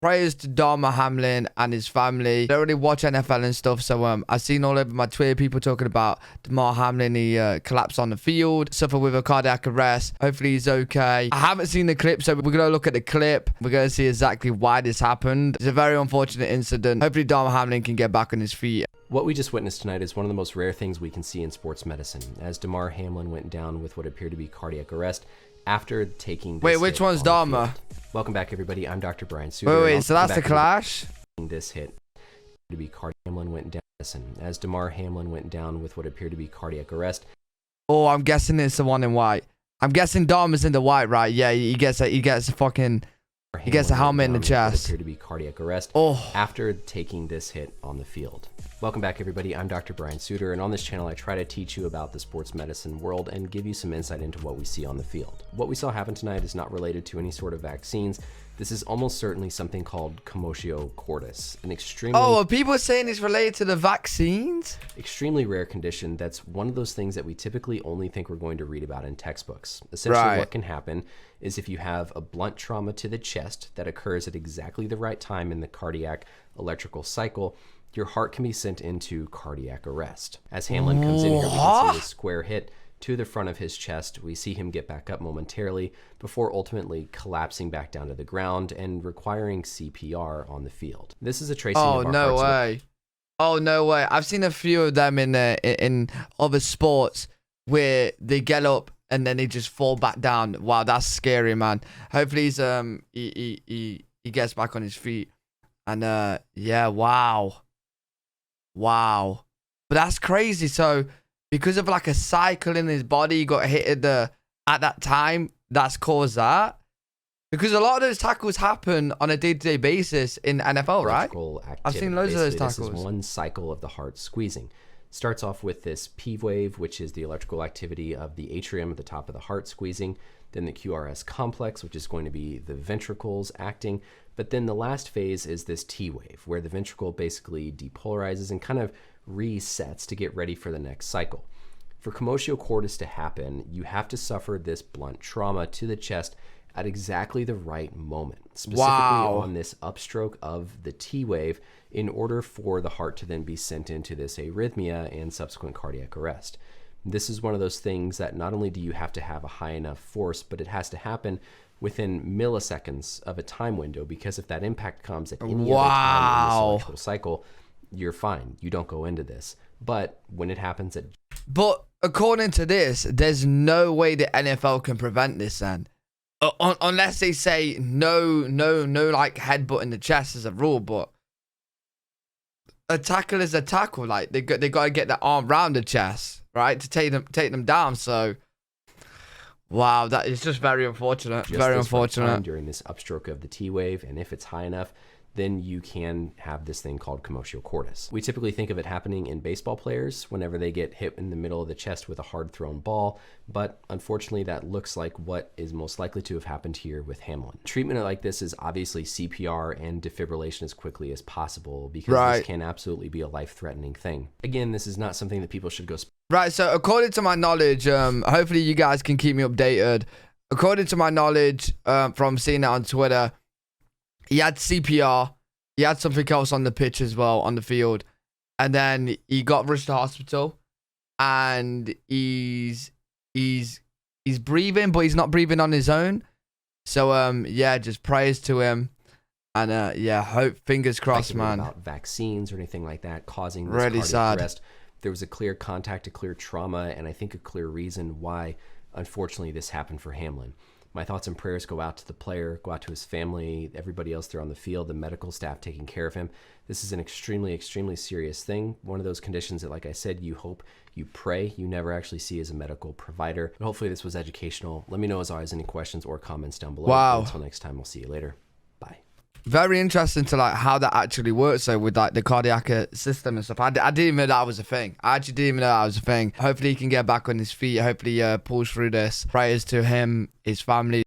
prayers to Damar Hamlin and his family. I don't really watch NFL and stuff, so I've seen all over my Twitter people talking about Damar Hamlin. He collapsed on the field, suffered with a cardiac arrest. Hopefully he's okay. I haven't seen the clip, so we're going to look at the clip. We're going to see exactly why this happened. It's a very unfortunate incident. Hopefully Damar Hamlin can get back on his feet. What we just witnessed tonight is one of the most rare things we can see in sports medicine, as Damar Hamlin went down with what appeared to be cardiac arrest after taking this Wait, which one's Damar? Welcome back, everybody. I'm Dr. Brian Suter. Wait, so that's the clash? This hit to be cardiac. Hamlin went down. As Damar Hamlin went down with what appeared to be cardiac arrest. Oh, I'm guessing it's the one in white. I'm guessing Damar's in the white, right? Yeah, he gets a helmet in the chest. Appeared to be cardiac arrest after taking this hit on the field. Welcome back, everybody. I'm Dr. Brian Suter, and on this channel I try to teach you about the sports medicine world and give you some insight into what we see on the field. What we saw happen tonight is not related to any sort of vaccines. This is almost certainly something called commotio cordis, an extremely... Oh, are people saying it's related to the vaccines? Extremely rare condition that's one of those things that we typically only think we're going to read about in textbooks. Essentially, what can happen is if you have a blunt trauma to the chest that occurs at exactly the right time in the cardiac electrical cycle, your heart can be sent into cardiac arrest. As Hamlin comes in here, we can see this square hit to the front of his chest. We see him get back up momentarily before ultimately collapsing back down to the ground and requiring CPR on the field. This is a tracing of our no heart's way. Oh, no way. I've seen a few of them in other sports where they get up and then they just fall back down. Wow, that's scary, man. Hopefully he's he gets back on his feet. And yeah, wow. But that's crazy. So because of like a cycle in his body, he got hit at that time. That's caused that. Because a lot of those tackles happen on a day-to-day basis in NFL, right? I've seen loads of those tackles. This is one cycle of the heart squeezing. Starts off with this P wave, which is the electrical activity of the atrium at the top of the heart squeezing. Then the QRS complex, which is going to be the ventricles acting. But then the last phase is this T wave, where the ventricle basically depolarizes and kind of resets to get ready for the next cycle. For commotio cordis to happen, you have to suffer this blunt trauma to the chest at exactly the right moment, specifically on this upstroke of the T wave, in order for the heart to then be sent into this arrhythmia and subsequent cardiac arrest. This is one of those things that not only do you have to have a high enough force, but it has to happen within milliseconds of a time window, because if that impact comes at any other time in this electrical cycle, you're fine. You don't go into this. But when it happens at... But according to this, there's no way the NFL can prevent this then. Unless they say no like headbutt in the chest as a rule, but a tackle is a tackle. Like they got to get their arm round the chest, right, to take them down. So wow, that is just very unfortunate. Very unfortunate. During this upstroke of the T wave, and if it's high enough, then you can have this thing called commotio cordis. We typically think of it happening in baseball players whenever they get hit in the middle of the chest with a hard thrown ball, but unfortunately that looks like what is most likely to have happened here with Hamlin. Treatment like this is obviously CPR and defibrillation as quickly as possible, because this can absolutely be a life-threatening thing. Again, this is not something that people should go... Right, so according to my knowledge, hopefully you guys can keep me updated. According to my knowledge, from seeing it on Twitter, he had CPR. He had something else on the pitch as well, on the field. And then he got rushed to hospital. And he's breathing, but he's not breathing on his own. So, yeah, just prayers to him. And, yeah, fingers crossed, man. About vaccines or anything like that causing this cardiac arrest. There was a clear contact, a clear trauma, and I think a clear reason why, unfortunately, this happened for Hamlin. My thoughts and prayers go out to the player, go out to his family, everybody else there on the field, the medical staff taking care of him. This is an extremely, extremely serious thing. One of those conditions that, like I said, you hope, you pray, you never actually see as a medical provider. But hopefully this was educational. Let me know, as always, any questions or comments down below. Until next time, we'll see you later. Bye. Very interesting to like how that actually works, though, with like the cardiac system and stuff. I didn't even know that was a thing. I actually didn't even know that was a thing. Hopefully he can get back on his feet. Hopefully he pulls through this. Prayers to him, his family.